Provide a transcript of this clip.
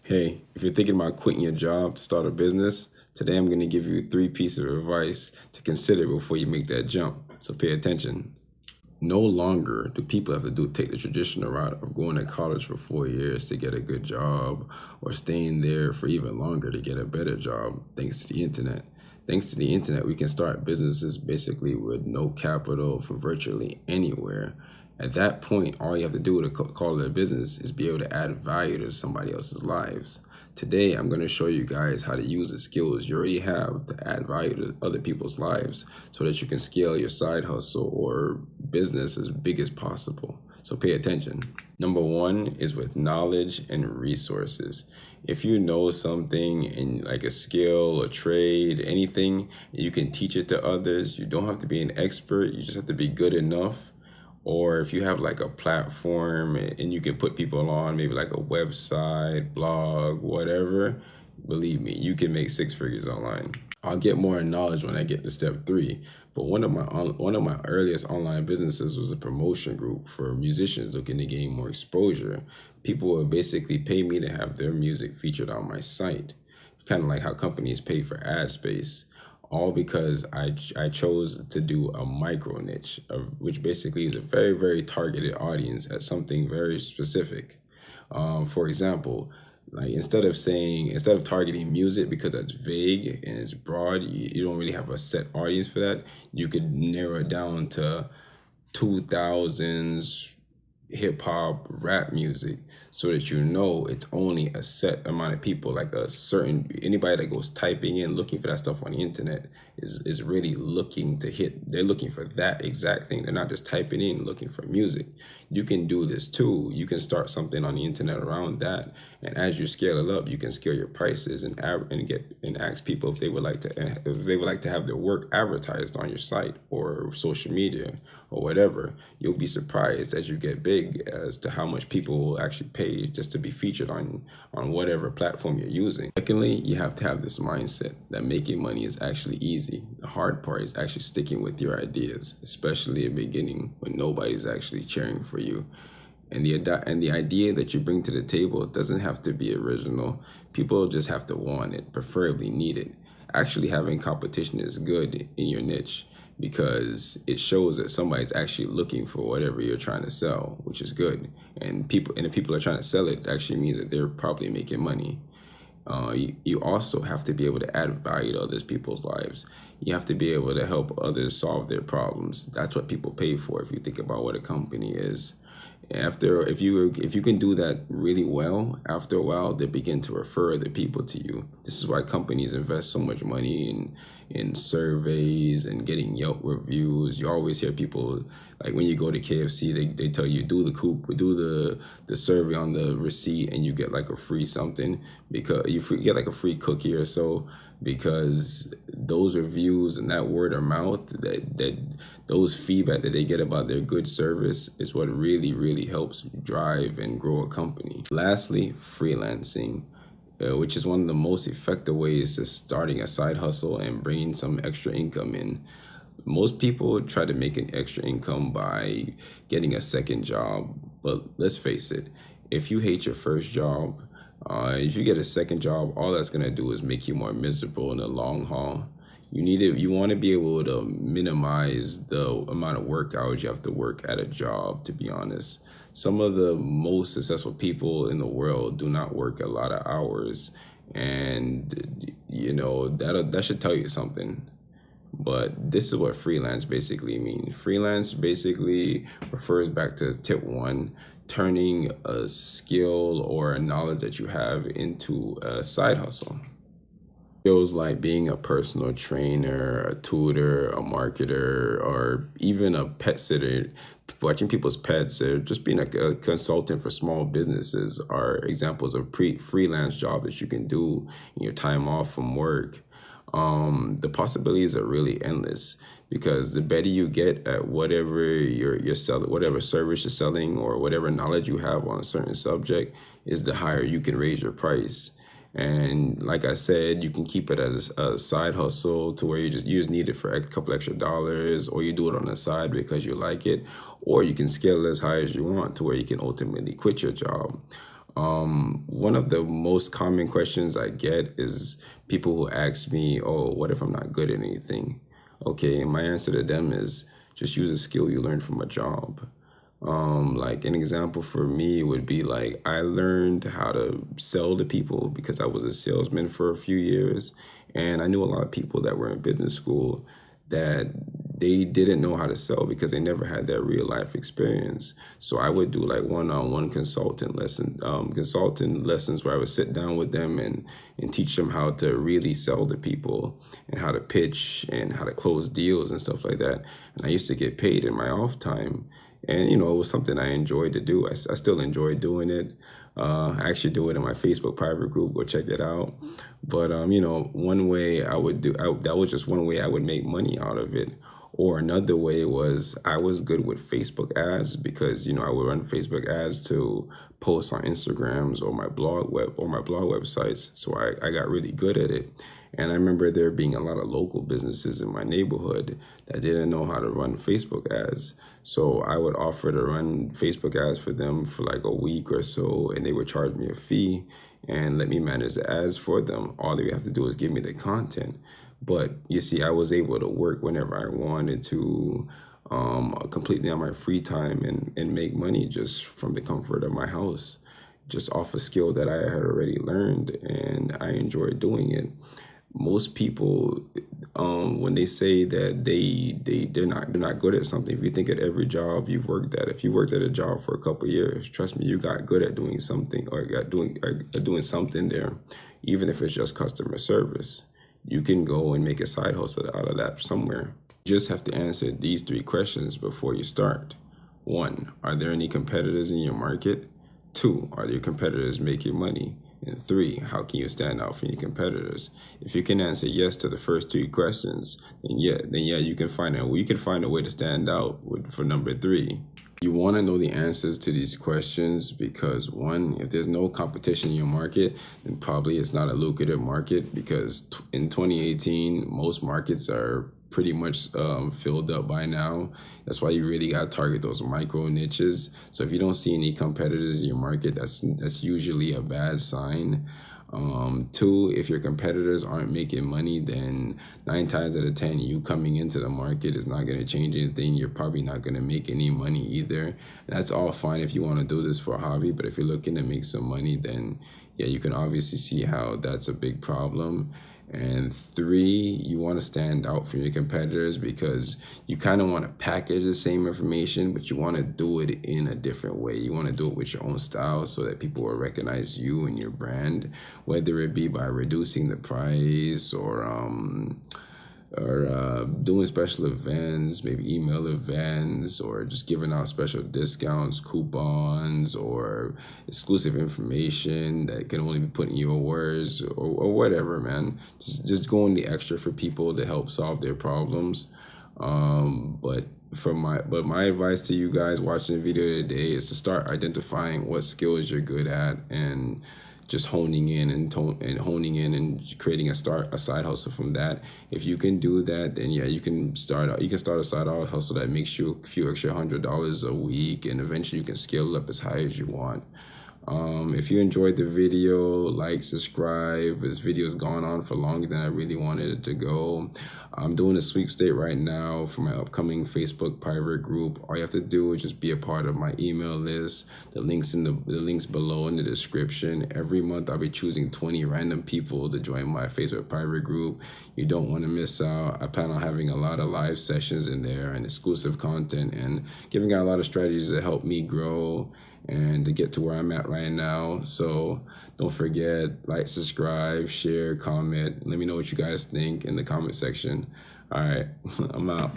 Hey, if you're thinking about quitting your job to start a business, today I'm going to give you three pieces of advice to consider before you make that jump. So pay attention. No longer do people have to take the traditional route of going to college for 4 years to get a good job or staying there for even longer to get a better job thanks to the internet. Thanks to the internet, we can start businesses basically with no capital from virtually anywhere. At that point, all you have to do to call it a business is be able to add value to somebody else's lives. Today, I'm going to show you guys how to use the skills you already have to add value to other people's lives so that you can scale your side hustle or business as big as possible. So pay attention. Number one is with knowledge and resources. If you know something in like a skill, a trade, anything, you can teach it to others. You don't have to be an expert. You just have to be good enough. Or if you have like a platform and you can put people on, maybe like a website, blog, whatever, believe me, you can make six figures online. I'll get more knowledge when I get to step three. But one of my earliest online businesses was a promotion group for musicians looking to gain more exposure. People would basically pay me to have their music featured on my site, kind of like how companies pay for ad space. All because I chose to do a micro niche, which basically is a very, very targeted audience at something very specific. For example, like instead of targeting music because that's vague and it's broad, you don't really have a set audience for that. You could narrow it down to 2000s hip hop, rap music, so that you know it's only a set amount of people, like a certain anybody that goes typing in looking for that stuff on the internet is really looking to hit. They're looking for that exact thing. They're not just typing in looking for music. You can do this too. You can start something on the internet around that, and as you scale it up, you can scale your prices and ask people if they would like to have their work advertised on your site or social media or whatever. You'll be surprised as you get big as to how much people will actually pay just to be featured on whatever platform you're using. Secondly, you have to have this mindset that making money is actually easy. The hard part is actually sticking with your ideas, especially at the beginning when nobody's actually cheering for you. And the idea that you bring to the table doesn't have to be original. People just have to want it, preferably need it. Actually having competition is good in your niche because it shows that somebody's actually looking for whatever you're trying to sell, which is good. And if people are trying to sell it, it actually means that they're probably making money. You also have to be able to add value to others people's lives. You have to be able to help others solve their problems. That's what people pay for if you think about what a company is. If you can do that really well, after a while they begin to refer other people to you. This is why companies invest so much money in surveys and getting Yelp reviews. You always hear people, like when you go to KFC, they tell you do the survey on the receipt and you get like a free something, because get like a free cookie or so, because those reviews and that word of mouth, that those feedback that they get about their good service is what really, really helps drive and grow a company. Lastly, freelancing, which is one of the most effective ways to starting a side hustle and bringing some extra income in. Most people try to make an extra income by getting a second job, but let's face it, if you hate your first job, if you get a second job, all that's gonna do is make you more miserable in the long haul. You want to be able to minimize the amount of work hours you have to work at a job, to be honest. Some of the most successful people in the world do not work a lot of hours, and that should tell you something. But this is what freelance basically means. Freelance basically refers back to tip one, turning a skill or a knowledge that you have into a side hustle. Skills like being a personal trainer, a tutor, a marketer, or even a pet sitter, watching people's pets, or just being a consultant for small businesses are examples of freelance jobs that you can do in your time off from work. The possibilities are really endless because the better you get at whatever you're selling, whatever service you're selling, or whatever knowledge you have on a certain subject, is the higher you can raise your price. And like I said, you can keep it as a side hustle to where you just need it for a couple extra dollars, or you do it on the side because you like it, or you can scale it as high as you want to where you can ultimately quit your job. One of the most common questions I get is people who ask me, "Oh, what if I'm not good at anything?" Okay, and my answer to them is just use a skill you learned from a job. Like an example for me would be like I learned how to sell to people because I was a salesman for a few years, and I knew a lot of people that were in business school that they didn't know how to sell because they never had that real life experience. So I would do like one-on-one consultant lessons where I would sit down with them and teach them how to really sell to people and how to pitch and how to close deals and stuff like that. And I used to get paid in my off time. And, it was something I enjoyed to do. I still enjoy doing it. I actually do it in my Facebook private group. Go check it out. But, one way that was just one way I would make money out of it. Or another way was I was good with Facebook ads because, I would run Facebook ads to post on Instagrams or my blog websites. So I got really good at it. And I remember there being a lot of local businesses in my neighborhood that didn't know how to run Facebook ads. So I would offer to run Facebook ads for them for like a week or so, and they would charge me a fee and let me manage the ads for them. All they have to do is give me the content. But you see, I was able to work whenever I wanted to, completely on my free time and make money just from the comfort of my house, just off a skill that I had already learned, and I enjoyed doing it. Most people, when they say that they're not good at something, if you think at every job you've worked at, if you worked at a job for a couple of years, trust me, you got good at doing something or doing something there, even if it's just customer service. You can go and make a side hustle out of that somewhere. You just have to answer these three questions before you start. One, are there any competitors in your market? Two, are your competitors making money? And three, how can you stand out from your competitors? If you can answer yes to the first two questions, then yeah, you can find a way to stand out for number three. You want to know the answers to these questions because one, if there's no competition in your market, then probably it's not a lucrative market because in 2018, most markets are pretty much filled up by now. That's why you really got to target those micro niches. So if you don't see any competitors in your market, that's usually a bad sign. Two, if your competitors aren't making money, then 9 times out of 10, you coming into the market is not going to change anything. You're probably not going to make any money either. That's all fine if you want to do this for a hobby, but if you're looking to make some money, then yeah, you can obviously see how that's a big problem. And three, you want to stand out from your competitors because you kind of want to package the same information, but you want to do it in a different way. You want to do it with your own style so that people will recognize you and your brand, whether it be by reducing the price or doing special events, maybe email events, or just giving out special discounts, coupons, or exclusive information that can only be put in your words, or whatever, man. Just going the extra for people to help solve their problems. But my advice to you guys watching the video today is to start identifying what skills you're good at and just honing in and creating a side hustle from that. If you can do that, then yeah, you can start a side hustle that makes you a few extra $100 a week, and eventually you can scale it up as high as you want. If you enjoyed the video, like, subscribe. This video has gone on for longer than I really wanted it to go. I'm doing a sweepstakes right now for my upcoming Facebook private group. All you have to do is just be a part of my email list. The links below in the description. Every month I'll be choosing 20 random people to join my Facebook private group. You don't want to miss out. I plan on having a lot of live sessions in there and exclusive content and giving out a lot of strategies that help me grow and to get to where I'm at right now. So don't forget, like, subscribe, share, comment. Let me know what you guys think in the comment section. All right, I'm out.